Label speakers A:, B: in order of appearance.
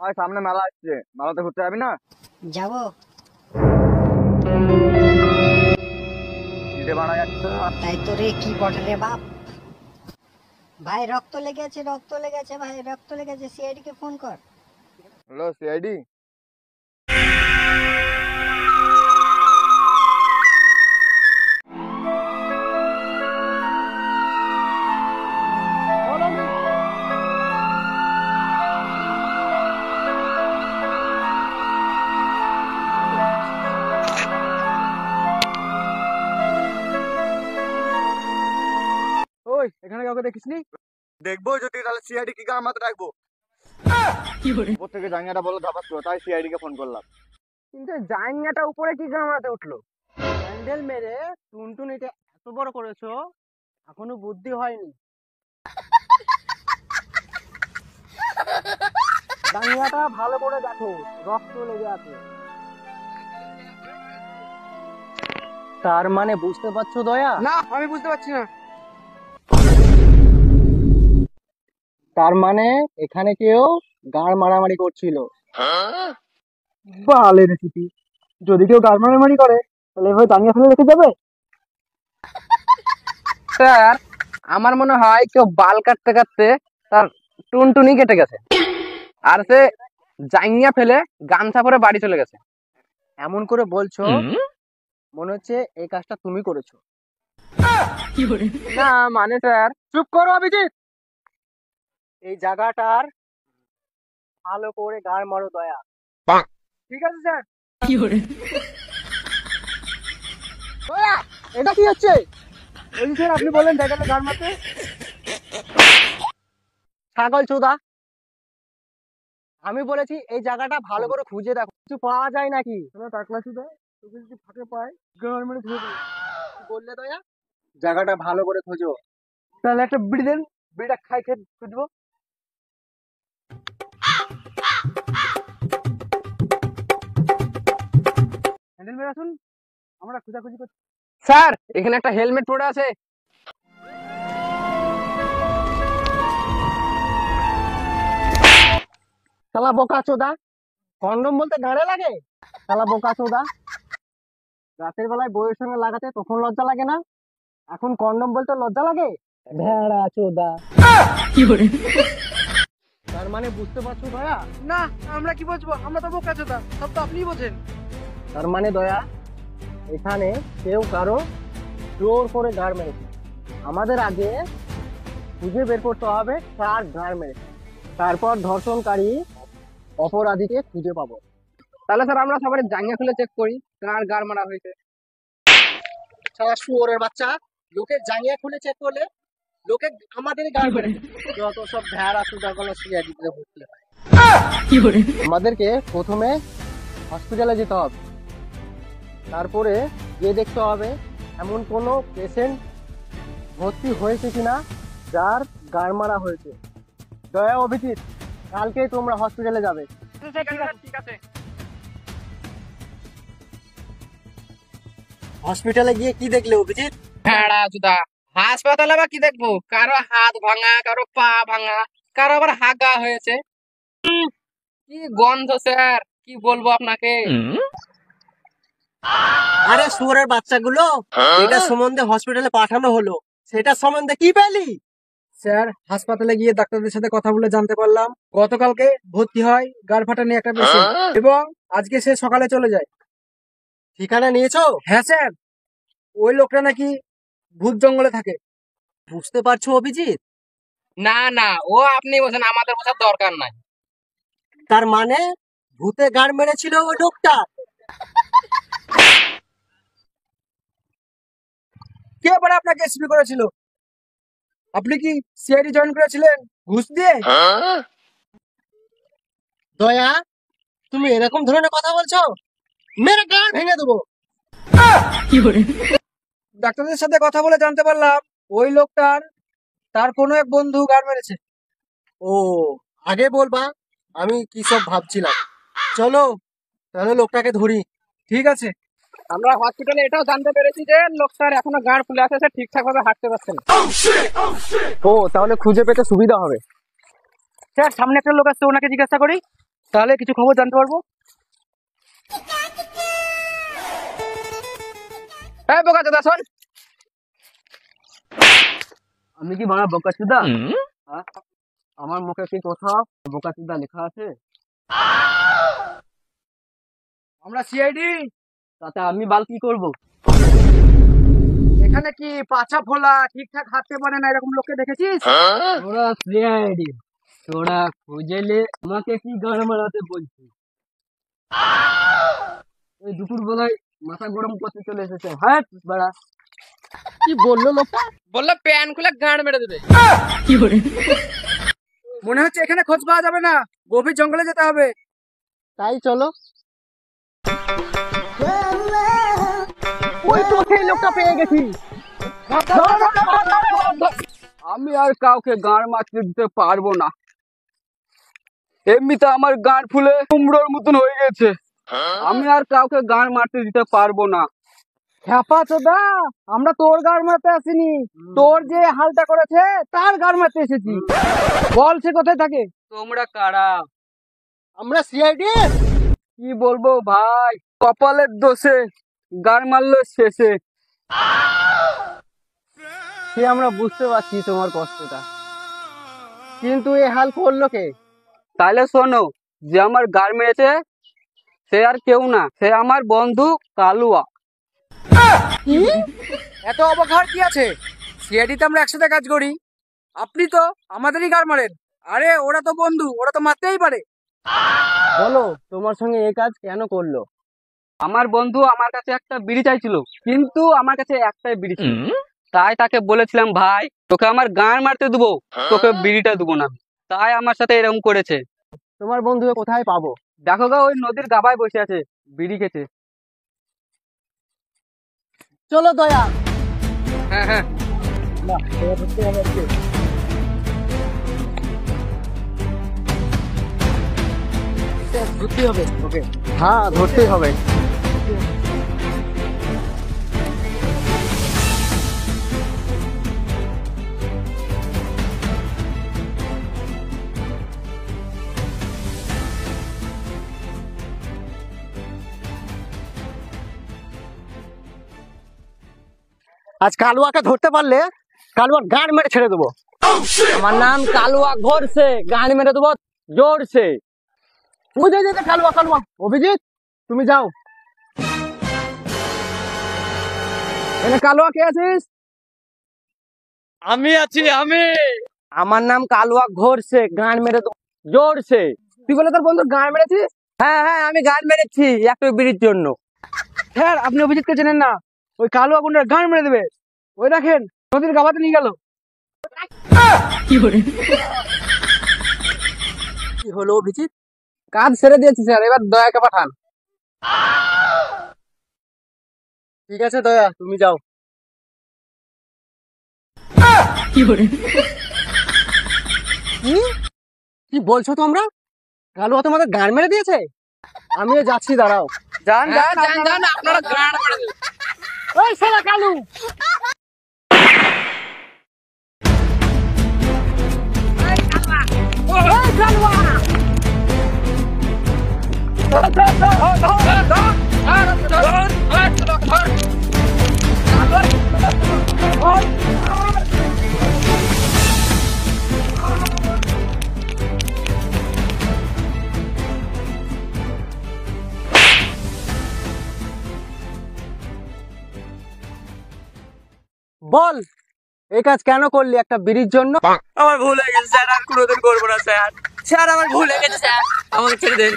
A: আর সামনে মেলা আসছে, মেলাতে ঘুরতে যাবি না?
B: যাবো।
A: ভিডিও বানা যাচ্ছে।
B: তাই তো রে, কি বটে রে বাপ। ভাই রক্ত লেগেছে, রক্ত লেগেছে, ভাই রক্ত লেগেছে, সিআইডি কে ফোন কর।
A: Hello CID. ওই এখানে কাউকে দেখিসনি? দেখবো যদি তাহলে সিআইডি কি গান মাথায় রাখবো। উপর থেকে জাঙ্গিয়াটা বলো ধাপাস করো, তাই সিআইডি কে ফোন করলাম।
C: কিন্তু জাইঙ্গাটা উপরে কি কামড়াতে উঠলো? হ্যান্ডেল মেরে টুনটুনিটা এত বড় করেছো, এখনো বুদ্ধি হয়নি। জাঙ্গিয়াটা ভালো করে দেখো, রক্ত লেগে আছে। তার মানে বুঝতে পারছো দয়া?
D: না, আমি বুঝতে পারছি না।
C: তার মানে এখানে কেউ গাড় মারামারি করছিল। বালে রেসিপি, যদি কেউ গাড় মারামারি করে তাহলে এভাবে দাঁড়িয়ে ফেলে রেখে যাবে?
D: স্যার, আমার মনে হয় কেউ বাল কাটতে কাটতে তার টুনটুনি কেটে গেছে, আর সে জাইঙ্গা ফেলে গামছা পরে বাড়ি চলে গেছে।
C: এমন করে বলছো, মনে হচ্ছে এই কাজটা তুমি করেছো।
D: না মানে স্যার।
C: চুপ করো অভিজিৎ। এই জায়গাটার ভালো করে গাড় মারো দয়া। ঠিক আছে স্যার। দয়া, এটা কি হচ্ছে? বলছি স্যার, আপনি বলেন জায়গাটা গাড় মারতে। ছাগল চোদা, আমি বলেছি এই জায়গাটা ভালো করে খুঁজে দেখো, কিছু পাওয়া যায় নাকি। টাকলা চোদা, তোকে যদি ফাঁকে পায় গাড় মেরে ধুয়ে দেবো। কি বললে দয়া? জায়গাটা ভালো করে খোঁজো। তাহলে একটা বিড়ি দেন, বিড়িটা খাই খেয়ে খুঁজবো। হ্যান্ডেল মেরে আসুন, আমরা খোঁজাখুঁজি করছি।
D: স্যার, এখানে একটা হেলমেট পড়ে আছে।
C: শালা বোকা চোদা, কন্ডম বলতে গাড়ে লাগে? শালা বোকা চোদা, রাতের বেলায় বউয়ের সঙ্গে লাগাতে তখন লজ্জা লাগে না, এখন কন্ডম বলতে লজ্জা লাগে? ভেড়া চোদা। তার মানে বুঝতে পারছো দয়া?
D: না, আমরা কি বুঝবো, আমরা তো বোকা চোদা, সব তো আপনিই বোঝেন।
C: তার মানে দয়া, এখানে কেউ কারো জোর করে গাড় মেরেছে। আমাদের আগে খুঁজে বের করতে হবে কার গাড় মেরেছে, তারপর ধর্ষণকারী অপরাধীকে খুঁজে পাবো।
D: তাহলে স্যার আমরা সবাই জাঙ্গিয়া খুলে চেক করি কার গাড় মারা হয়েছে।
C: সারা শুয়োরের বাচ্চা, লোকে জাঙ্গিয়া খুলে চেক করলে লোকে আমাদেরই গাড় মেরেছে। যত সব ভেড়া চোদাগুলো সিআইডিতে ভর্তি হয়। আমাদেরকে প্রথমে হসপিটালে যেতে হবে, তারপরে গিয়ে দেখতে হবে এমন কোনো পেশেন্ট ভর্তি হয়েছে কিনা যার গাড় মারা হয়েছে। দয়া, অভিজিৎ, কালকেই তোমরা হসপিটালে যাবে।
D: ঠিক আছে।
C: হসপিটালে গিয়ে কি দেখলে অভিজিৎ?
D: ভেড়া চোদা, হাসপাতালে বা কি দেখবো, কারো হাত ভাঙা, কারো পা ভাঙা, কারো আবার হাগা হয়েছে। কি গন্ধ স্যার, কি বলবো আপনাকে।
C: আরে শুয়োরের বাচ্চাগুলো, এটা সম্বন্ধে হসপিটালে পাঠানো হলো, সেটা সম্বন্ধে কি পেলি? স্যার, হাসপাতালে গিয়ে ডাক্তারদের সাথে কথা বলে জানতে পারলাম গতকালকে ভর্তি হয় গাড় ফাটা নিয়ে একটা পেশেন্ট, এবং আজকে সে সকালে চলে যায়। ঠিকানা নিয়েছো? হ্যাঁ স্যার, ওই লোকটা নাকি ভূত জঙ্গলে থাকে। বুঝতে পারছো অভিজিৎ?
D: না না, ও আপনি বলছেন, আমাদের বোঝার দরকার নাই।
C: তার মানে ভূতে গাড় মেরেছিল ওই লোকটা। কে আবার আপনাকে এসপি করেছিল? আপনি কি সিআইডি জয়েন করেছিলেন ঘুষ দিয়ে? দয়া, তুমি এরকম ধরনের কথা বলছো, মেরে গাড় ভেঙে দেবো। ডাক্তারদের সাথে কথা বলে জানতে পারলাম ওই লোকটার তার কোনো এক বন্ধু গাড় মেরেছে। ও, আগে বলবা, আমি কি সব ভাবছিলাম। চলো তাহলে লোকটাকে ধরি। ঠিক আছে।
D: আমরা হসপিটালে এটাও জানতে পেরেছি যে লোকটার এখনো গাড় ফুলে আছে, সে ঠিকঠাক ভাবে হাঁটতে পারছে না।
C: ও, তাহলে খুঁজে পেতে সুবিধা হবে। স্যার, সামনে একটা লোক আসছে, ওনাকে জিজ্ঞাসা করি। তাহলে কিছু খবর জানতে পারবো।
D: এই বোকাচোদা শোন,
C: আমি কি বাড়া বোকাচোদা? হ্যাঁ? আমার মুখে কি কোথাও বোকাচোদা লেখা আছে?
A: আমরা সিআইডি।
C: তাতে আমি বাল কি করবো?
A: এখানে কি পাছা ফোলা ঠিকঠাক হাঁটতে পারে না এরকম লোককে দেখেছিস?
C: তোরা সিআইডি, তোরা খুঁজেলে আমাকে কি গান মারাতে বলছিস? এই দুপুর বেলায় মাথা গরম করতে চলে এসেছে। হ্যাঁ বাড়া, কি বললো লোকটা?
D: বললো প্যান খুলে গাঁড় মেরে দেবে।
A: মনে হচ্ছে এখানে খোঁজ পাওয়া যাবে না, গভীর জঙ্গলে যেতে হবে।
C: তাই চলো। ওই তো সেই লোকটা পেয়ে গেছি। আমি আর কাউকে গাঁড় মারতে দিতে পারবো না। এমনিতে আমার গাঁড় ফুলে কুমড়োর মতন হয়ে গেছে। আমি আর কাউকে গাঁড় মারতে দিতে পারবো না।
A: খ্যাপা চোদা, আমরা তোর গাড় মারতে আসিনি, তোর যে হালটা করেছে তার গাড় মারতে এসেছি। বল সে কোথায় থাকে?
C: তোমরা কারা?
A: আমরা সিআইডি।
C: কি বলবো ভাই, কপালের দোষে গাড় মারলো শেষে। সে আমরা বুঝতে পারছি তোমার কষ্টটা, কিন্তু এ হাল করলো কে? তাহলে শোনো, যে আমার গাড় মেরেছে সে আর কেউ না, সে আমার বন্ধু কালুয়া।
A: এত অবাক হওয়ার কি আছে? সিআইডিতে আমরা একসাথে কাজ করি, আপনি তো আমাদেরই গাড় মারেন। আরে ওরা তো বন্ধু, ওরা তো মারতেই পারে।
C: বলো তোমার সঙ্গে এই কাজ কেন করলো? আমার বন্ধু আমার কাছে একটা বিড়ি চাইছিল, কিন্তু আমার কাছে একটাই বিড়ি ছিল। তাই তাকে বলেছিলাম, ভাই তোকে আমার গান মারতে দেবো, তোকে বিড়িটা দেবো না। তাই আমার সাথে এরকম করেছে। তোমার বন্ধুকে কোথায় পাবো? দেখো গা, ওই নদীর গাবায় বসে আছে, বিড়ি খেতে।
A: চলো দয়া।
D: হ্যাঁ হ্যাঁ,
A: ধরতে হবে ওকে। হ্যাঁ ধরতেই হবে। আজ কালুয়াকে ধরতে পারলে কালুয়ার গান মেরে ছেড়ে দেবো।
C: আমার নাম কালুয়া ঘোরছে, গান মেরে দেবো জোরছে।
A: বুঝে যেতে কালুয়া কালুয়া। অভিজিৎ তুমি যাও। এনে কালুয়া কে আছিস?
C: আমি আছি, আমি। আমার নাম কালুয়া ঘোরছে, গান মেরে দেবো জোরছে।
A: তুই বলে তোর বন্ধু গান মেরেছিস?
C: হ্যাঁ হ্যাঁ, আমি গান মেরেছি একটু বিড়ির জন্য।
A: স্যার আপনি অভিজিৎকে চেনেন না, ওই কালুয়া গুন্ডার গান মেরে দেবে। ওই দেখেন নদীর গাবাতে নিয়ে গেল। কি হলো অভিজিৎ?
D: কাজ ছেড়ে দিয়েছি স্যার, এবার দয়াকে পাঠান।
A: ঠিক আছে দয়া, তুমি যাও। কি বলছো তোমরা? কালুয়া তোমাদের গান মেরে দিয়েছে? আমিও যাচ্ছি, দাঁড়াও। যান
D: হ্যাঁ, যান যান, আপনারা গাঁড় মেরে দেবে।
A: ওই শালা কালু। বল এই কাজ কেন করলি একটা বিড়ির জন্য?
C: আমার ভুল হয়ে গেছে স্যার, আর কোনোদিন করবো না স্যার। স্যার আমার ভুল হয়ে গেছে স্যার, আমাকে ছেড়ে দেন।